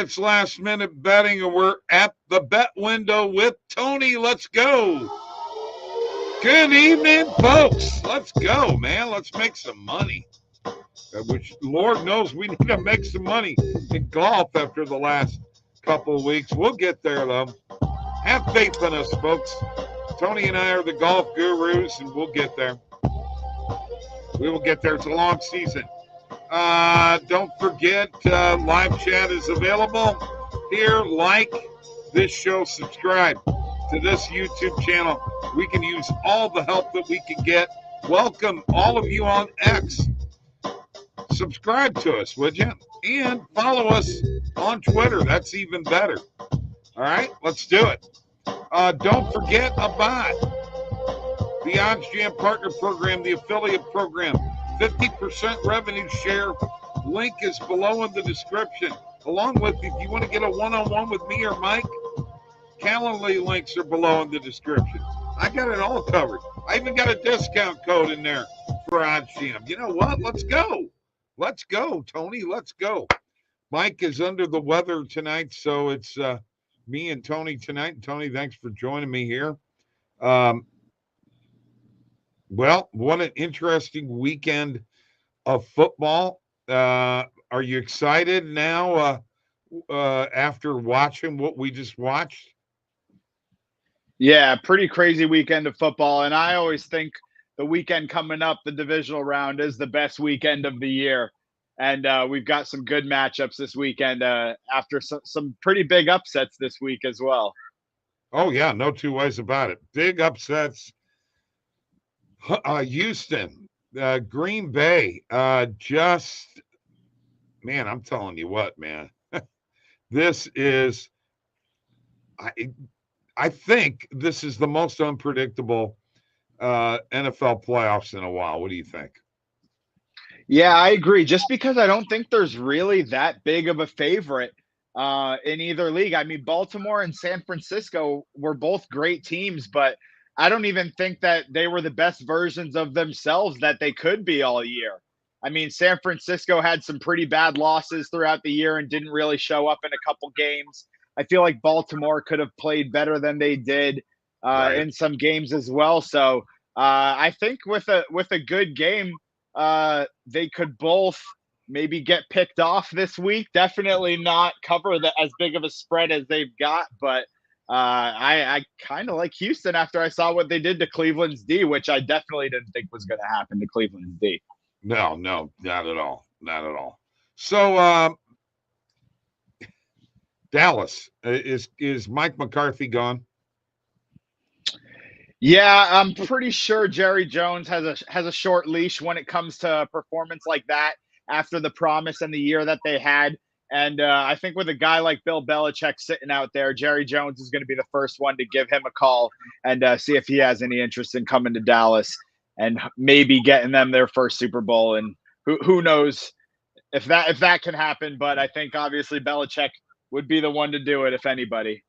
It's last minute betting, and we're at the bet window with Tony. Let's go. Good evening, folks. Let's go, man. Let's make some money. Which, Lord knows, we need to make some money in golf after the last couple of weeks. We'll get there, though. Have faith in us, folks. Tony and I are the golf gurus, and we'll get there. We will get there. It's a long season. Don't forget, live chat is available here. Like this show, subscribe to this YouTube channel. We can use all the help that we can get. Welcome all of you on X. Subscribe to us, would you? And follow us on Twitter. That's even better. All right, let's do it. Don't forget about the OddsJam Partner Program, the affiliate program. 50% revenue share. Link is below in the description. Along with, if you want to get a one-on-one with me or Mike, Calendly links are below in the description. I got it all covered. I even got a discount code in there for OddsJam. You know what? Let's go. Let's go, Tony. Let's go. Mike is under the weather tonight, so it's me and Tony tonight. Tony, thanks for joining me here. Well, what an interesting weekend of football. Are you excited now after watching what we just watched? Yeah, pretty crazy weekend of football. And I always think the weekend coming up, the divisional round, is the best weekend of the year. And we've got some good matchups this weekend after some pretty big upsets this week as well. Oh, yeah, no two ways about it. Big upsets. Houston, Green Bay, man, I'm telling you what, man. This is, I think this is the most unpredictable NFL playoffs in a while. What do you think? Yeah, I agree. Just because I don't think there's really that big of a favorite in either league. I mean, Baltimore and San Francisco were both great teams, but I don't even think that they were the best versions of themselves that they could be all year. I mean, San Francisco had some pretty bad losses throughout the year and didn't really show up in a couple games. I feel like Baltimore could have played better than they did in some games as well. So I think with a good game, they could both maybe get picked off this week. Definitely not cover as big of a spread as they've got, but I kind of like Houston after I saw what they did to Cleveland's D, which I definitely didn't think was going to happen to Cleveland's D. No, not at all. Not at all. So Dallas, is Mike McCarthy gone? Yeah, I'm pretty sure Jerry Jones has a short leash when it comes to performance like that after the promise and the year that they had. And I think with a guy like Bill Belichick sitting out there, Jerry Jones is going to be the first one to give him a call and see if he has any interest in coming to Dallas and maybe getting them their first Super Bowl. And who knows if that can happen. But I think obviously Belichick would be the one to do it if anybody.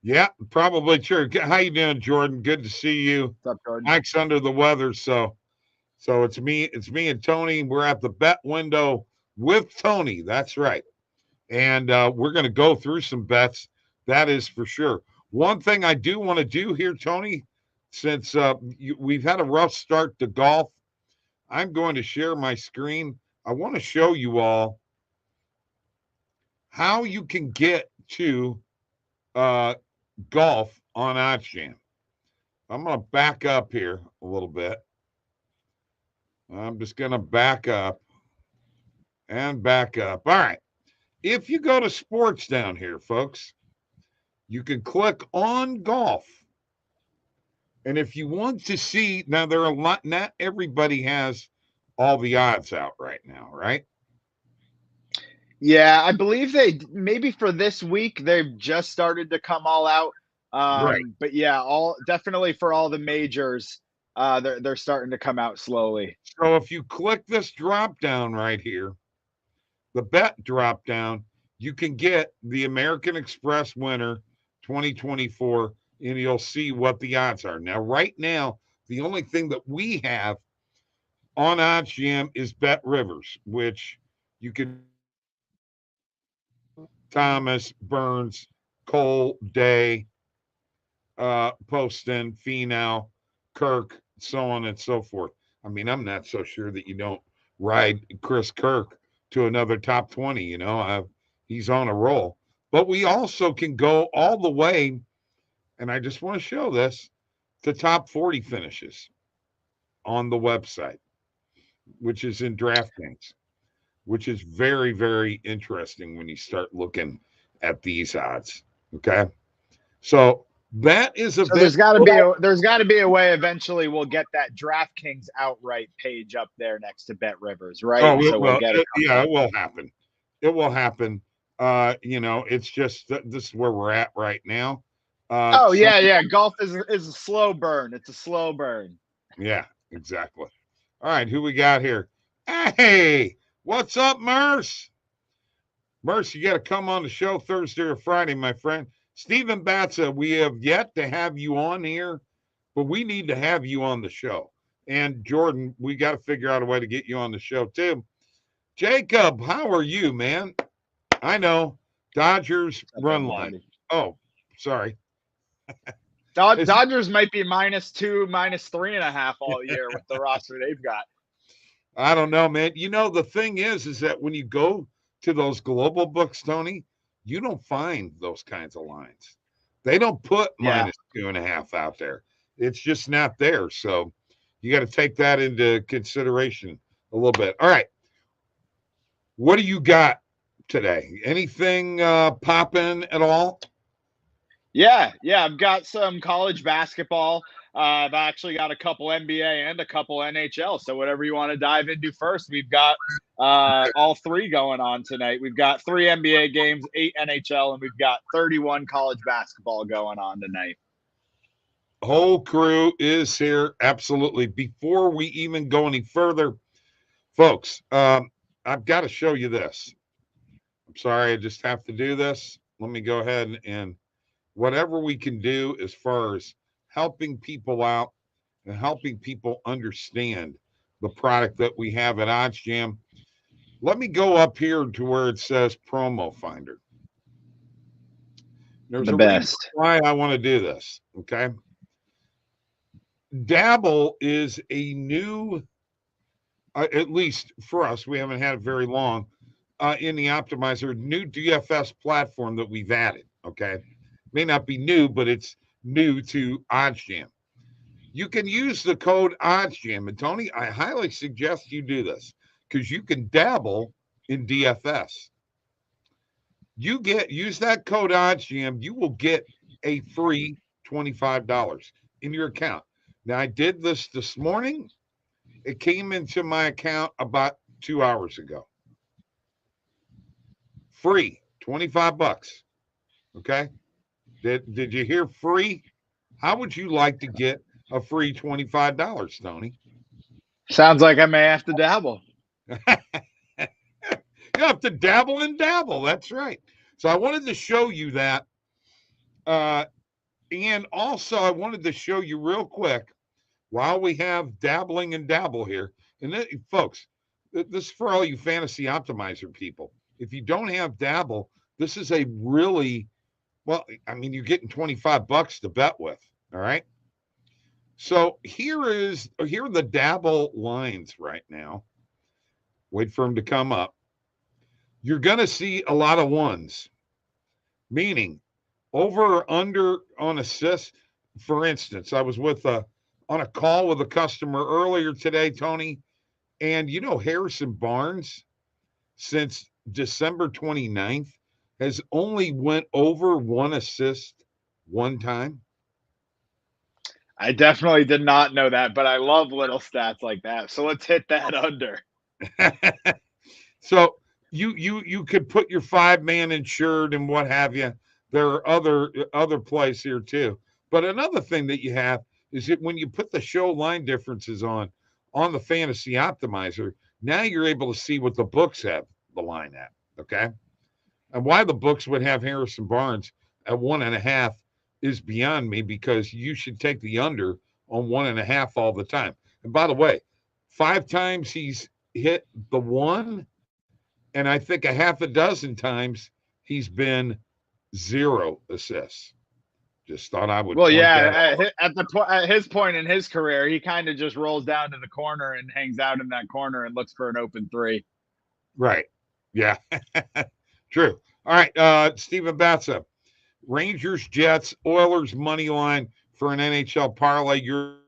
Yeah, probably true. How you doing, Jordan? Good to see you. What's up, Jordan? Mike's under the weather, so it's me and Tony. We're at the bet window with Tony. That's right. And we're going to go through some bets. That is for sure. One thing I do want to do here, Tony, since we've had a rough start to golf, I'm going to share my screen. I want to show you all how you can get to golf on OddsJam. I'm going to back up here a little bit. I'm just going to back up and back up. All right. If you go to sports down here, folks, you can click on golf. And if you want to see, now there are a lot, not everybody has all the odds out right now, right? Yeah, I believe they maybe for this week they've just started to come all out. Right. But yeah, definitely for all the majors, they're starting to come out slowly. So if you click this drop down right here, the bet drop down, you can get the American Express winner 2024, and you'll see what the odds are. Now, right now, the only thing that we have on OddsJam is Bet Rivers, which you can Thomas, Burns, Cole, Day, Poston, Finau, Kirk, so on and so forth. I mean, I'm not so sure that you don't ride Chris Kirk to another top 20. He's on a roll. But we also can go all the way, and I just want to show this, to top 40 finishes on the website, which is in DraftKings, which is very, very interesting when you start looking at these odds. Okay. So that is a so there's got to be a way eventually we'll get that DraftKings outright page up there next to Bet Rivers, right? Oh, so we'll get it. Yeah, it will happen. It will happen. It's just this is where we're at right now. Yeah. Golf is a slow burn. It's a slow burn. Yeah, exactly. All right, who we got here? Hey, what's up, Merce? Merce, you got to come on the show Thursday or Friday, my friend. Stephen Batza, we have yet to have you on here, but we need to have you on the show. And Jordan, we got to figure out a way to get you on the show too. Jacob, how are you, man? I know. Dodgers run line. Oh, sorry. Dodgers might be -2, -3.5 all year with the roster they've got. I don't know, man. The thing is that when you go to those global books, Tony, you don't find those kinds of lines. They don't put -2.5 out there. It's just not there. So you got to take that into consideration a little bit. All right. What do you got today? Anything popping at all? Yeah. I've got some college basketball. I've actually got a couple NBA and a couple NHL. So whatever you want to dive into first, we've got all three going on tonight. We've got 3 NBA games, 8 NHL, and we've got 31 college basketball going on tonight. Whole crew is here. Absolutely. Before we even go any further, folks, I've got to show you this. I'm sorry, I just have to do this. Let me go ahead and whatever we can do as far as helping people out and helping people understand the product that we have at OddsJam. Let me go up here to where it says Promo Finder. There's the a best reason why I want to do this, okay? Dabble is a new, at least for us, we haven't had it very long, in the optimizer, new DFS platform that we've added, okay? May not be new, but it's new to OddsJam. You can use the code OddsJam. And Tony, I highly suggest you do this because you can dabble in DFS. Use that code OddsJam, you will get a free $25 in your account. Now, I did this morning. It came into my account about 2 hours ago. Free, $25. Okay? Did you hear free? How would you like to get a free $25, Tony? Sounds like I may have to dabble. You have to dabble and dabble. That's right. So I wanted to show you that. And also I wanted to show you real quick while we have dabbling and dabble here. And then, folks, this is for all you fantasy optimizer people. If you don't have dabble, this is a really, well, I mean, you're getting $25 to bet with. All right. So here are the dabble lines right now. Wait for them to come up. You're going to see a lot of ones, meaning over or under on assists. For instance, I was on a call with a customer earlier today, Tony, and Harrison Barnes since December 29th has only went over 1 assist 1 time. I definitely did not know that, but I love little stats like that. So let's hit that under. So you could put your 5-man insured and what have you. There are other plays here too. But another thing that you have is that when you put the show line differences on the fantasy optimizer, now you're able to see what the books have the line at. Okay. And why the books would have Harrison Barnes at 1.5 is beyond me, because you should take the under on 1.5 all the time. And by the way, 5 times he's hit the 1, and I think a half a dozen times he's been 0 assists. Just thought I would Well, point yeah, that out. at his point in his career, he kind of just rolls down to the corner and hangs out in that corner and looks for an open three. Right. Yeah. True. All right. Stephen Batsa, Rangers, Jets, Oilers money line for an NHL parlay. Your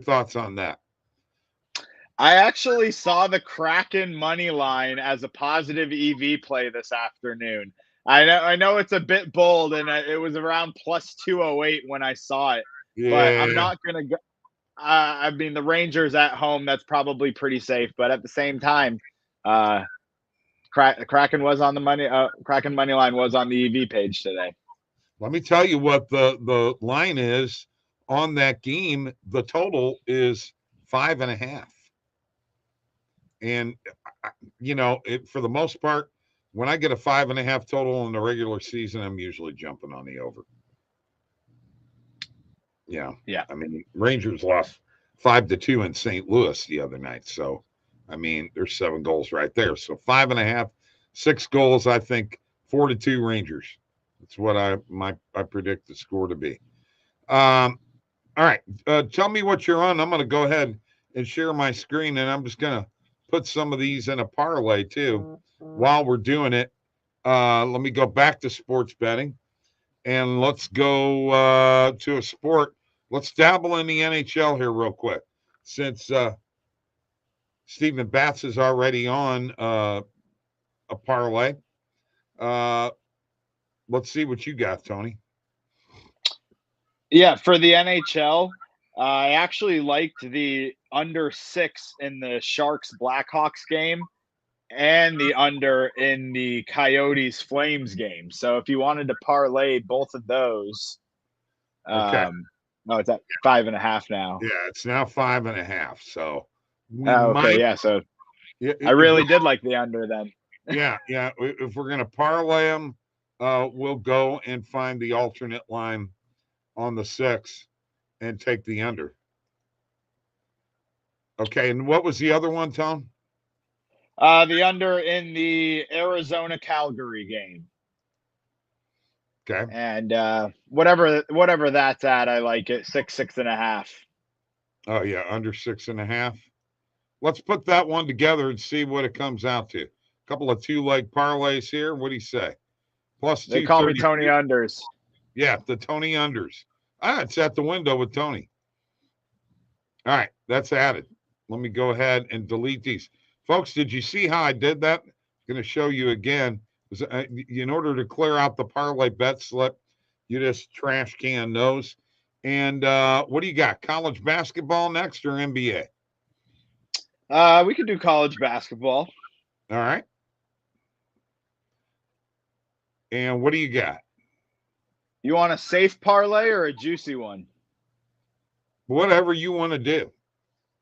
thoughts on that? I actually saw the Kraken money line as a positive EV play this afternoon. I know it's a bit bold, and it was around plus 208 when I saw it. But I'm Yeah. not gonna go. I mean, the Rangers at home, that's probably pretty safe. But at the same time, Kraken was on the money. Kraken money line was on the EV page today. Let me tell you what the line is on that game. The total is 5.5. And for the most part, when I get a 5.5 total in the regular season, I'm usually jumping on the over. Yeah. I mean, Rangers lost 5-2 in St. Louis the other night. So, I mean, there's 7 goals right there. So 5.5, 6 goals. I think 4-2 Rangers. That's what I predict the score to be. All right. Tell me what you're on. I'm going to go ahead and share my screen, and I'm just going to put some of these in a parlay too while we're doing it. Let me go back to sports betting, and let's go to a sport. Let's dabble in the NHL here real quick, since Stephen Batts is already on a parlay. Let's see what you got, Tony. Yeah, for the NHL, I actually liked the under 6 in the Sharks Blackhawks game and the under in the Coyotes Flames game. So if you wanted to parlay both of those, Okay. no, it's at 5.5 now. Yeah, it's now 5.5. So So I really did like the under then. Yeah. If we're gonna parlay them, we'll go and find the alternate line on the 6 and take the under. Okay, and what was the other one, Tom? The under in the Arizona Calgary game. Okay. And whatever that's at, I like it. 6.5. Oh yeah, under 6.5. Let's put that one together and see what it comes out to. A couple of 2-leg parlays here. What do you say? Plus they call me Tony Unders. Yeah, the Tony Unders. It's at the window with Tony. All right, that's added. Let me go ahead and delete these. Folks, did you see how I did that? I'm going to show you again. In order to clear out the parlay bet slip, you just trash can those. And what do you got? College basketball next or NBA? We could do college basketball. All right. And what do you got? You want a safe parlay or a juicy one? Whatever you want to do.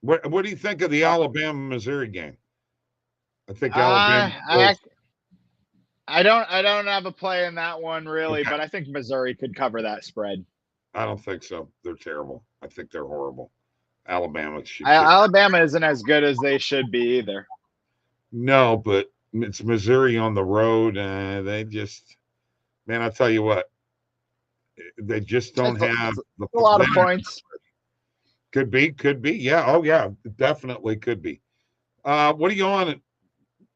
What do you think of the Alabama-Missouri game? I think Alabama. I don't have a play in that one really, Okay. but I think Missouri could cover that spread. I don't think so. They're terrible. I think they're horrible. Alabama isn't as good as they should be either. No, but it's Missouri on the road, and they just, man, I tell you what, they just don't have a lot of points. Could be. Yeah. Oh, yeah. Definitely could be. What are you on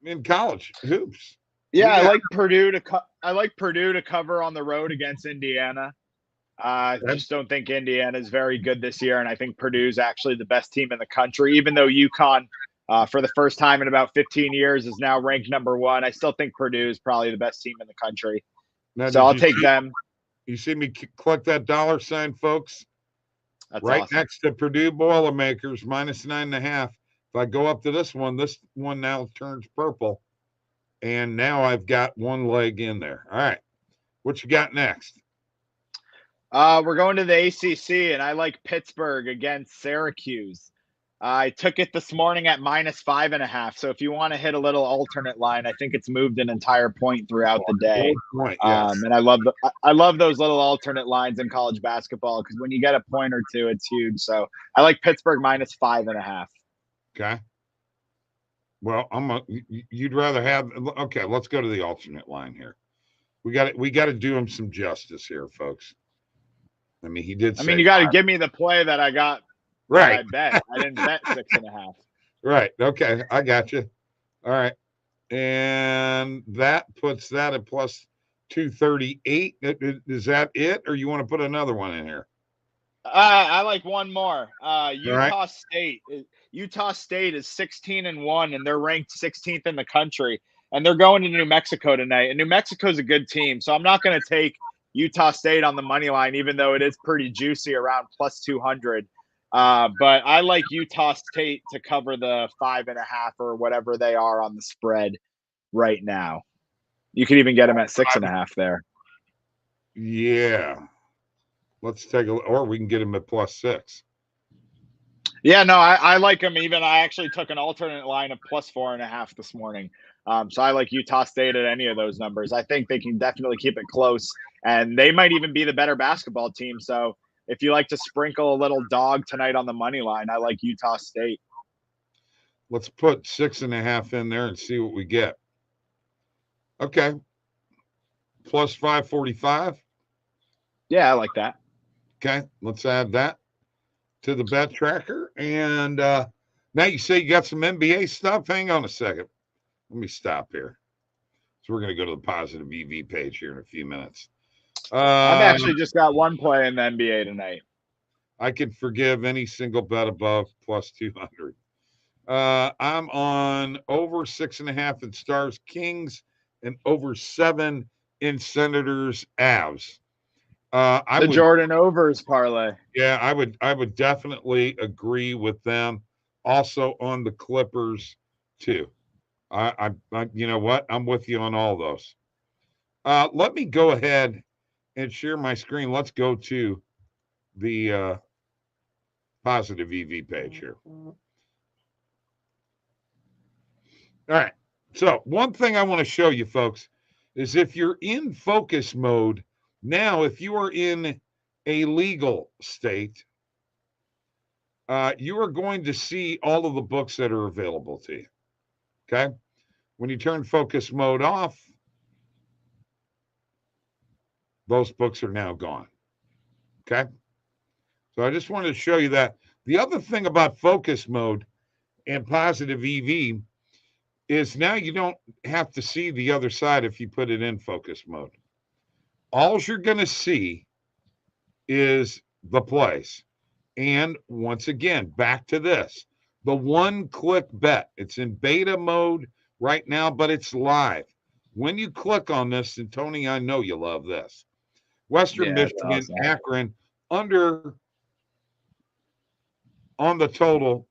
in college hoops? Yeah, I like Purdue to cover on the road against Indiana. I just don't think Indiana is very good this year, and I think Purdue's actually the best team in the country. Even though UConn, for the first time in about 15 years, is now ranked number 1, I still think Purdue is probably the best team in the country. Now, so I'll take them. You see me click that $, folks? That's right awesome. next to Purdue Boilermakers, -9.5. If I go up to this one now turns purple. And now I've got one leg in there. All right. What you got next? We're going to the ACC, and I like Pittsburgh against Syracuse. I took it this morning at -5.5. So if you want to hit a little alternate line, I think it's moved an entire point throughout the day. Point, yes. And I love those little alternate lines in college basketball because when you get a point or two, it's huge. So I like Pittsburgh -5.5. Okay. Well, you'd rather have. Okay, let's go to the alternate line here. We got to do him some justice here, folks. I mean, he did I say mean, you got to 5. give me the play that I got, that Right. I bet. I didn't bet 6.5. Right. Okay, I got you. All right, and that puts that at plus 238. Is that it, or you want to put another one in here? I like one more. All right. Utah State. Utah State is 16-1, and they're ranked 16th in the country. And they're going to New Mexico tonight. And New Mexico's a good team, so I'm not going to take Utah State on the money line, even though it is pretty juicy around plus 200. But I like Utah State to cover the 5.5 or whatever they are on the spread right now. You could even get them at 6.5 there. Yeah. Let's take a look, or we can get him at plus 6. Yeah, no, I like them. Even I actually took an alternate line of plus 4.5 this morning. So I like Utah State at any of those numbers. I think they can definitely keep it close, and they might even be the better basketball team. So if you like to sprinkle a little dog tonight on the money line, I like Utah State. Let's put 6.5 in there and see what we get. Okay. Plus 545. Yeah, I like that. Okay. Let's add that to the bet tracker. And now you say you got some NBA stuff. Hang on a second. Let me stop here. So we're going to go to the positive EV page here in a few minutes. I've actually just got one play in the NBA tonight. I could forgive any single bet above plus 200. I'm on over 6.5 in Stars Kings and over 7 in Senators Avs. Jordan overs parlay. Yeah, I would definitely agree with them. Also on the Clippers too. I you know what? I'm with you on all those. Let me go ahead and share my screen. Let's go to the positive EV page here. All right. So one thing I want to show you folks is if you're in focus mode now, if you are in a legal state, you are going to see all of the books that are available to you. Okay. When you turn focus mode off, those books are now gone. Okay. So I just wanted to show you that. The other thing about focus mode and positive EV is now you don't have to see the other side if you put it in focus mode. All you're going to see is the plays. And once again, back to this, the one-click bet. It's in beta mode right now, but it's live. When you click on this, and Tony, I know you love this, Western Michigan, awesome. Akron, under on the total,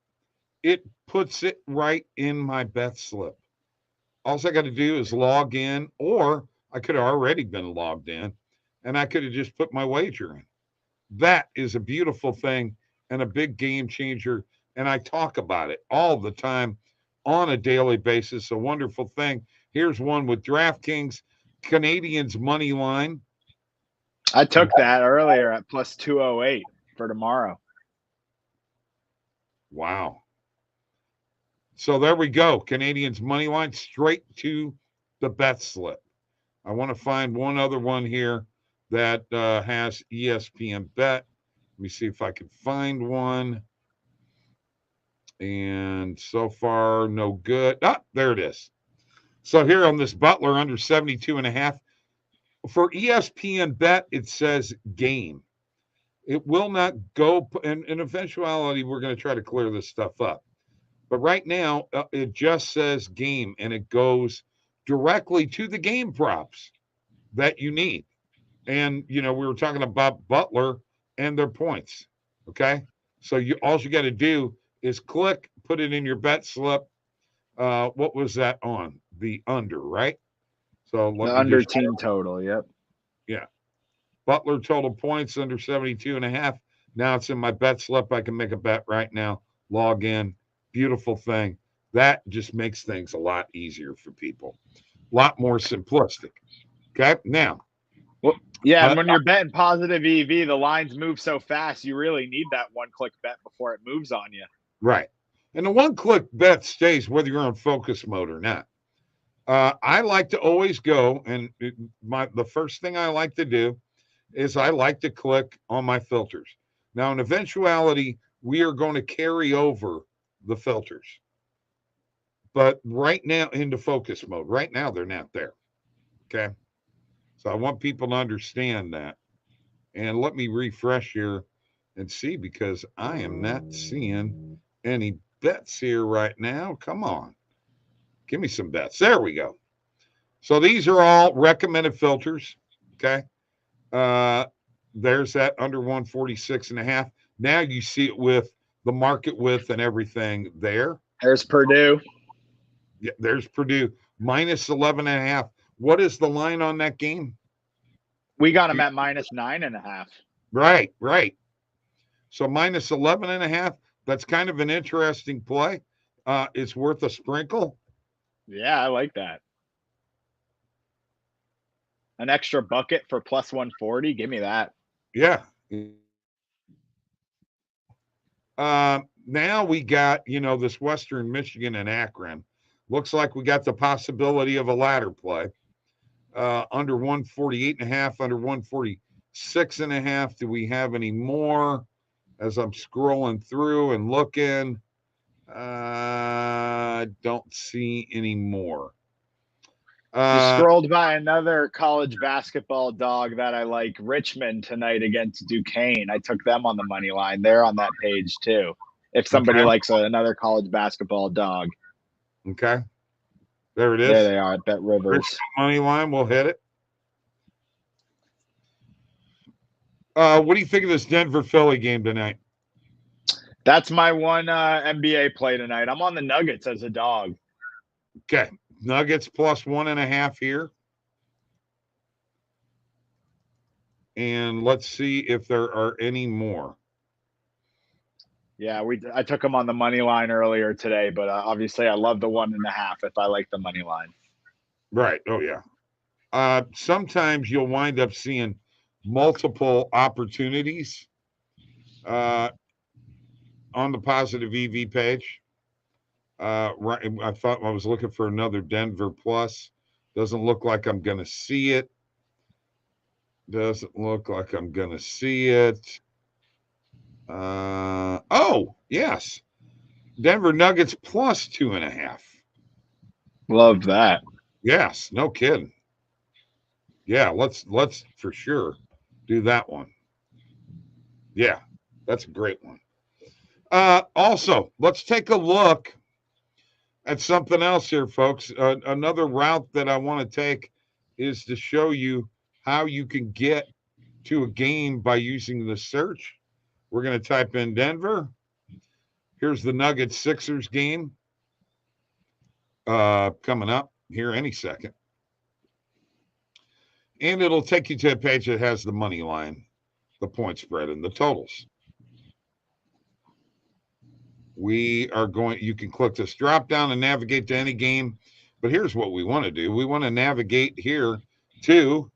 it puts it right in my bet slip. All I got to do is log in, or I could have already been logged in, and I could have just put my wager in. That is a beautiful thing and a big game changer. And I talk about it all the time on a daily basis. A wonderful thing. Here's one with DraftKings, Canadians money line. I took that earlier at plus 208 for tomorrow. Wow. So there we go. Canadians money line straight to the bet slip. I want to find one other one here that has ESPN bet. Let me see if I can find one. And so far, no good. Ah, there it is. So here on this Butler under 72.5. For ESPN bet, it says game. It will not go, and in eventuality, we're going to try to clear this stuff up. But right now, it just says game, and it goes directly to the game props that you need. And, you know, we were talking about Butler and their points. Okay. So all you got to do is click, put it in your bet slip. What was that on? The under, right? So the under team total. Yep. Yeah. Butler total points under 72.5. Now it's in my bet slip. I can make a bet right now. Log in. Beautiful thing. That just makes things a lot easier for people. A lot more simplistic. Okay. Now, well, yeah, and when you're betting positive EV, the lines move so fast, you really need that one-click bet before it moves on you. Right. And the one-click bet stays whether you're on focus mode or not. I like to always go, and the first thing I like to do is I like to click on my filters. Now, in eventuality, we are going to carry over the filters. But right now, into focus mode, right now, they're not there. Okay. So I want people to understand that. And let me refresh here and see, because I am not seeing any bets here right now. Come on. Give me some bets. There we go. So these are all recommended filters. Okay. There's that under 146.5. Now you see it with the market width and everything there. There's Purdue. Yeah, there's Purdue minus 11.5. What is the line on that game? We got them at minus 9.5. Right, right. So minus 11.5. That's kind of an interesting play. It's worth a sprinkle. Yeah, I like that. An extra bucket for plus 140. Give me that. Yeah. Now we got, this Western Michigan and Akron. Looks like we got the possibility of a ladder play. Under 148.5, under 146.5. Do we have any more? As I'm scrolling through and looking, don't see any more. You scrolled by another college basketball dog that I like, Richmond tonight against Duquesne. I took them on the money line. They're on that page too. If somebody likes another college basketball dog. Okay. There it is. There they are at Bet Rivers. Richmond money line, we'll hit it. What do you think of this Denver Philly game tonight? That's my one NBA play tonight. I'm on the Nuggets as a dog. Okay. Nuggets plus 1.5 here. And let's see if there are any more. Yeah, I took them on the money line earlier today, but obviously I love the 1.5 if I like the money line. Right. Oh, yeah. Sometimes you'll wind up seeing multiple opportunities on the positive EV page. Right, I thought I was looking for another Denver plus. Doesn't look like I'm going to see it. Doesn't look like I'm going to see it. Oh, yes. Denver Nuggets plus 2.5. Love that. Yes, no kidding. Yeah, let's for sure do that one. Yeah, that's a great one. Also, let's take a look at something else here, folks. Another route that I want to take is to show you how you can get to a game by using the search. We're going to type in Denver. Here's the Nuggets Sixers game coming up here any second. And it'll take you to a page that has the money line, the point spread, and the totals. You can click this drop down and navigate to any game. But here's what we want to do. We want to navigate here to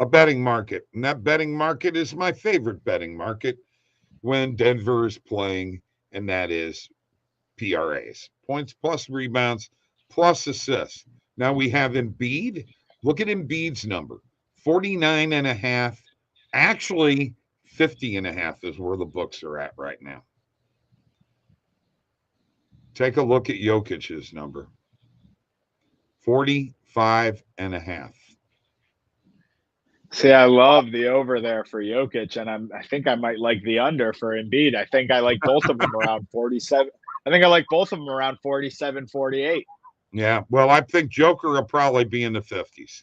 a betting market. And that betting market is my favorite betting market when Denver is playing, and that is PRAs, points plus rebounds plus assists. Now we have Embiid. Look at Embiid's number, 49.5. Actually, 50.5 is where the books are at right now. Take a look at Jokic's number, 45.5. See, I love the over there for Jokic, and I think I might like the under for Embiid. I think I like both of them around 47. I think I like both of them around 47, 48. Yeah, well, I think Joker will probably be in the 50s.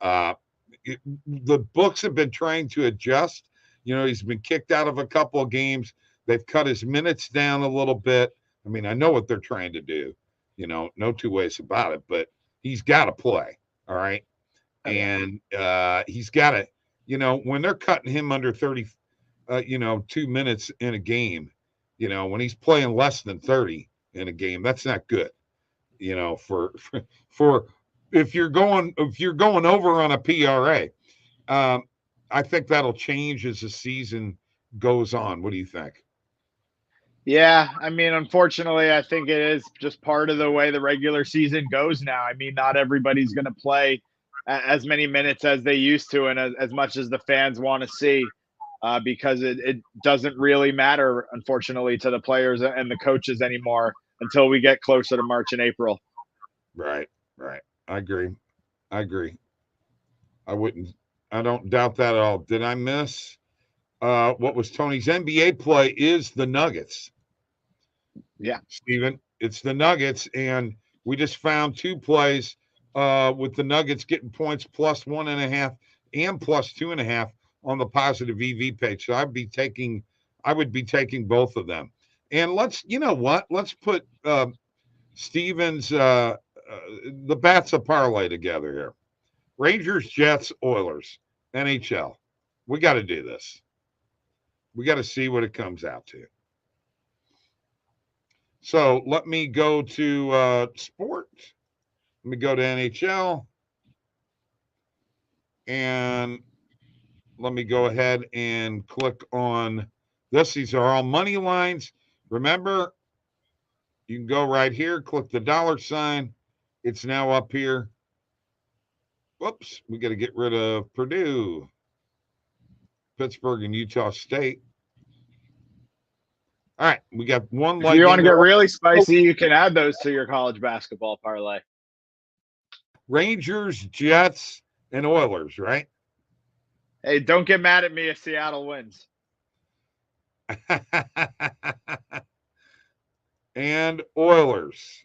The books have been trying to adjust. He's been kicked out of a couple of games. They've cut his minutes down a little bit. I mean, I know what they're trying to do. No two ways about it, but he's got to play, all right? And he's got to, when they're cutting him under 30, 2 minutes in a game, when he's playing less than 30 in a game, that's not good. For if you're going over on a PRA, I think that'll change as the season goes on. What do you think? Yeah, I mean, unfortunately, I think it is just part of the way the regular season goes now. I mean, not everybody's going to play as many minutes as they used to and as much as the fans want to see because it doesn't really matter, unfortunately, to the players and the coaches anymore until we get closer to March and April. Right. I agree. I don't doubt that at all. Did I miss what was Tony's NBA play is the Nuggets? Yeah. Steven, it's the Nuggets, and we just found 2 plays with the Nuggets getting points plus 1.5 and plus 2.5 on the positive EV page. So I would be taking both of them. And let's put Steven's the bats of parlay together here. Rangers, Jets, Oilers, NHL. We got to do this. We got to see what it comes out to. So let me go to sports. Let me go to NHL. And let me go ahead and click on this. These are all money lines. Remember, you can go right here, click the $sign. It's now up here. Whoops, we got to get rid of Purdue, Pittsburgh, and Utah State. All right, we got one. If you want to get really spicy, you can add those to your college basketball parlay. Rangers, Jets, and Oilers, right? Hey, don't get mad at me if Seattle wins. And Oilers.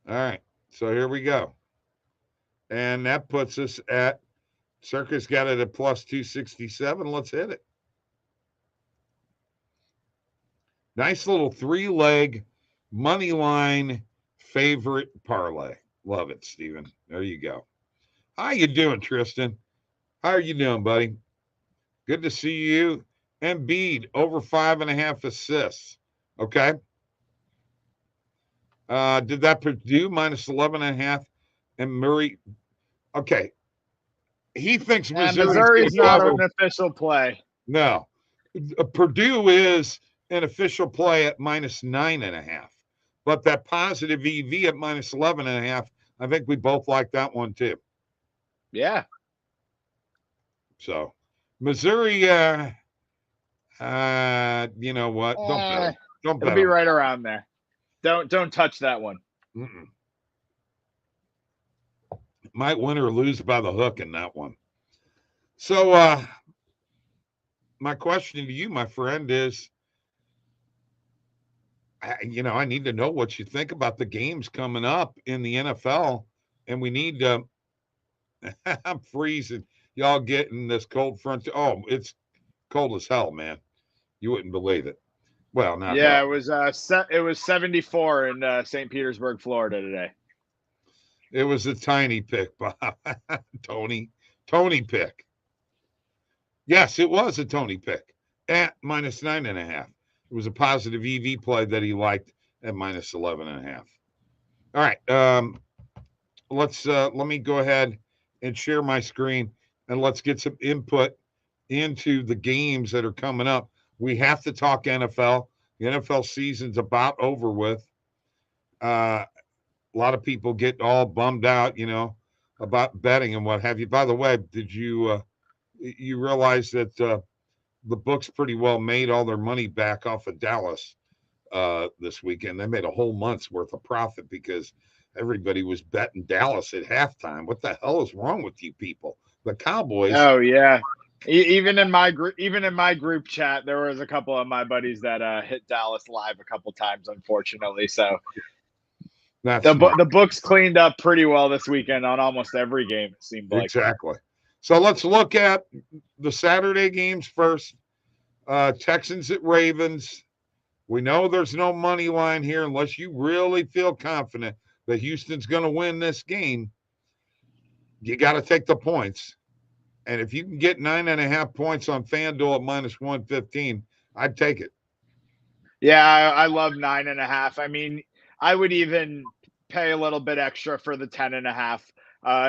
All right, so here we go. And that puts us at, Circus got it at plus 267. Let's hit it. Nice little 3-leg money line favorite parlay. Love it, Steven. There you go. How you doing, Tristan? How are you doing, buddy? Good to see you. Embiid, over 5.5 assists. Okay. Did that Purdue minus 11.5? And Murray, okay. He thinks Missouri's not an official play. No. Purdue is an official play at minus 9.5. But that positive EV at minus 11.5, I think we both like that one too. Yeah. So Missouri, you know what? Don't bet. Don't bet. It'll be right around there. Don't touch that one. Mm-mm. Might win or lose by the hook in that one. So my question to you, my friend, is, I need to know what you think about the games coming up in the NFL, and we need to. I'm freezing. Y'all getting this cold front. Oh, it's cold as hell, man. You wouldn't believe it. Well, not yeah, hell. It was 74 in St. Petersburg, Florida today. It was a tiny pick, Bob. Tony pick. Yes, it was a Tony pick at minus 9.5. It was a positive EV play that he liked at minus 11.5. All right. Let me go ahead and share my screen, and let's get some input into the games that are coming up. We have to talk NFL. The NFL season's about over with. A lot of people get all bummed out, about betting and what have you. By the way, did you realize that the books pretty well made all their money back off of Dallas this weekend? They made a whole month's worth of profit because everybody was betting Dallas at halftime. What the hell is wrong with you people? The Cowboys. Oh yeah. Even in my group chat, there was a couple of my buddies that hit Dallas live a couple times, unfortunately. So the books cleaned up pretty well this weekend on almost every game, it seemed like. Exactly. So let's look at the Saturday games first. Texans at Ravens. We know there's no money line here unless you really feel confident that Houston's going to win this game. You got to take the points. And if you can get 9.5 points on FanDuel at minus 115, I'd take it. Yeah, I love 9.5. I mean, I would even pay a little bit extra for the 10.5,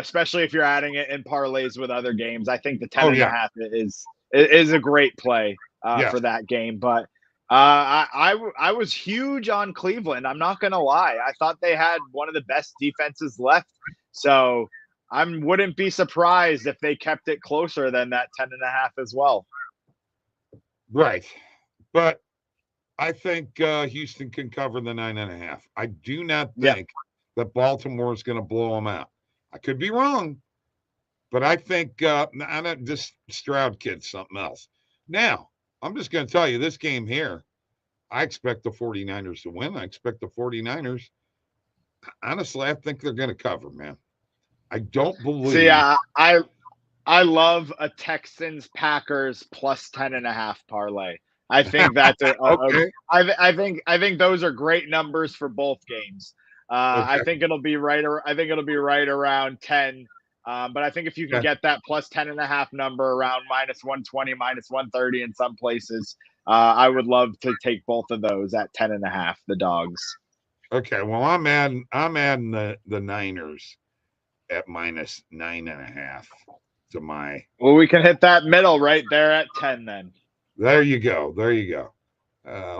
especially if you're adding it in parlays with other games. I think the 10.5 is a great play for that game. But I was huge on Cleveland. I'm not going to lie. I thought they had one of the best defenses left. So I wouldn't be surprised if they kept it closer than that 10.5 as well. Right. But I think Houston can cover the 9.5. I do not think that Baltimore is going to blow them out. I could be wrong, but I think this Stroud kid's something else. Now, I'm just going to tell you this game here, I expect the 49ers to win. I expect the 49ers. Honestly, I think they're going to cover, man. I don't believe. See, I love a Texans Packers plus 10.5 parlay. I think that's okay. I think those are great numbers for both games. Okay. I think it'll be right. I think it'll be right around 10. But I think if you can get that plus 10.5 number around minus 120, minus 130 in some places, I would love to take both of those at 10.5. The dogs. Okay. Well, I'm adding the Niners at minus 9.5 to my. Well, we can hit that middle right there at 10 then. There you go. There you go.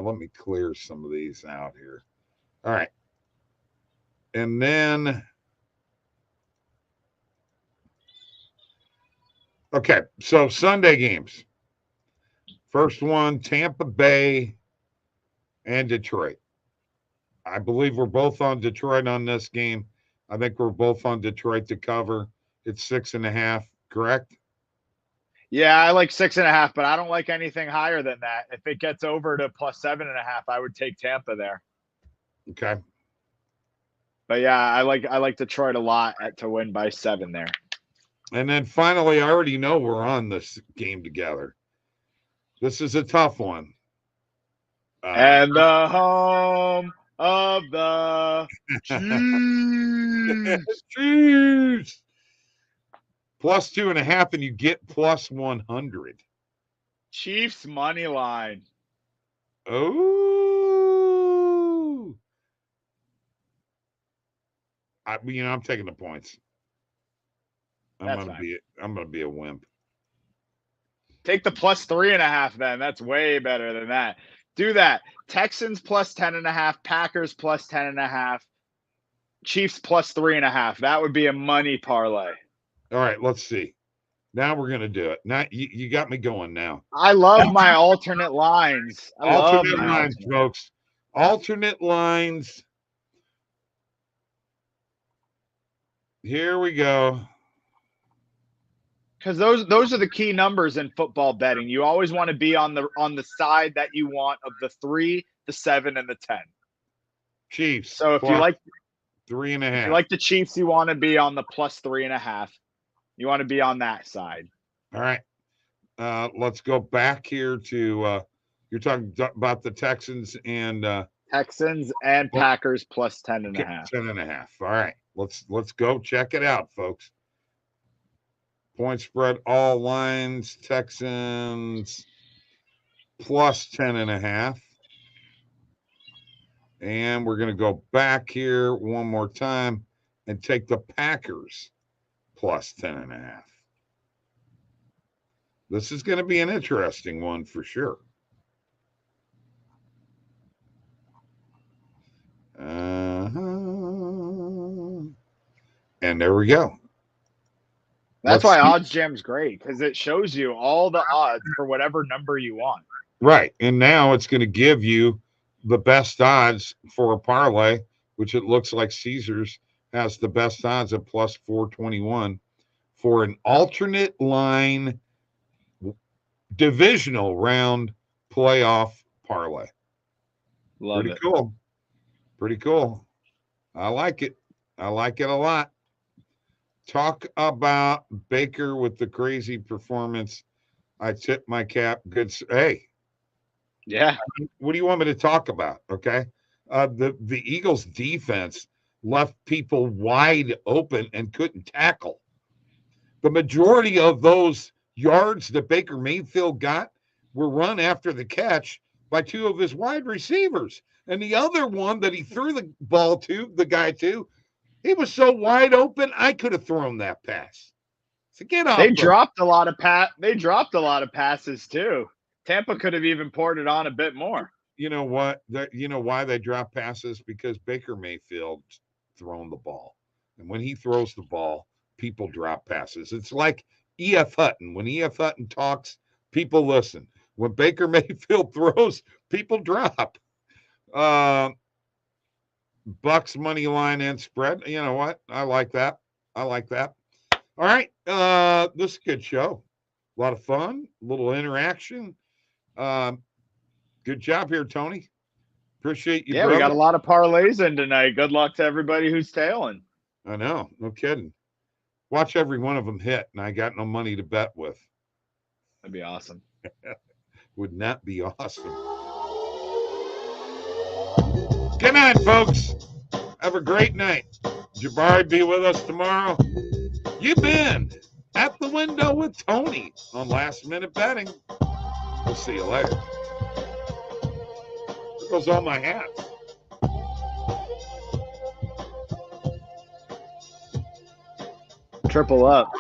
Let me clear some of these out here. All right. And then, okay, so Sunday games. First one, Tampa Bay and Detroit. I believe we're both on Detroit on this game. I think we're both on Detroit to cover. It's 6.5, correct? Yeah, I like 6.5, but I don't like anything higher than that. If it gets over to plus 7.5, I would take Tampa there. Okay. But yeah, I like Detroit a lot to win by 7 there. And then finally, I already know we're on this game together. This is a tough one. And the home of the Chiefs. Plus 2.5, and you get plus 100. Chiefs money line. Oh, I'm taking the points. I'm gonna be a wimp. Take the plus 3.5 then. That's way better than that. Do that. Texans plus 10.5, Packers plus 10.5, Chiefs plus 3.5. That would be a money parlay. All right, let's see. Now we're gonna do it. Now you got me going now. I love my alternate lines. Alternate lines, folks. Alternate lines. Here we go. Because those are the key numbers in football betting. You always want to be on the side that you want of the 3, the 7, and the 10. Chiefs. So if you like 3.5, if you like the Chiefs, you want to be on the plus 3.5. You want to be on that side. All right. Let's go back here to you're talking about the Texans and Packers plus 10.5. 10.5. All right. Let's go check it out, folks. Point spread, all lines, Texans plus 10.5. And we're going to go back here one more time and take the Packers plus 10.5. This is going to be an interesting one for sure. And there we go. That's why OddsJam's great, because it shows you all the odds for whatever number you want. Right. And now it's going to give you the best odds for a parlay, which it looks like Caesars has the best odds at plus 421 for an alternate line divisional round playoff parlay. Love it. Cool. Pretty cool. I like it. I like it a lot. Talk about Baker with the crazy performance. I tip my cap. Good. Hey. Yeah. What do you want me to talk about? Okay. The Eagles defense left people wide open and couldn't tackle. The majority of those yards that Baker Mayfield got were run after the catch by 2 of his wide receivers. And the other one that he threw the ball to, the guy to, he was so wide open, I could have thrown that pass. So get off. They dropped a lot of passes too. Tampa could have even poured it on a bit more. You know what? You know why they drop passes? Because Baker Mayfield's thrown the ball. And when he throws the ball, people drop passes. It's like E.F. Hutton. When E.F. Hutton talks, people listen. When Baker Mayfield throws, people drop. Bucks money line and spread. You know what? I like that. All right. This is a good show. A lot of fun, a little interaction. Good job here, Tony. Appreciate you, Yeah, brother. we got a lot of parlays in tonight. Good luck to everybody who's tailing. I know. No kidding. Watch every one of them hit, and I got no money to bet with. That'd be awesome. Would that be awesome? Good night, folks. Have a great night. Jabari be with us tomorrow. You've been at the window with Tony on Last Minute Betting. We'll see you later. There goes all my hats. Triple up.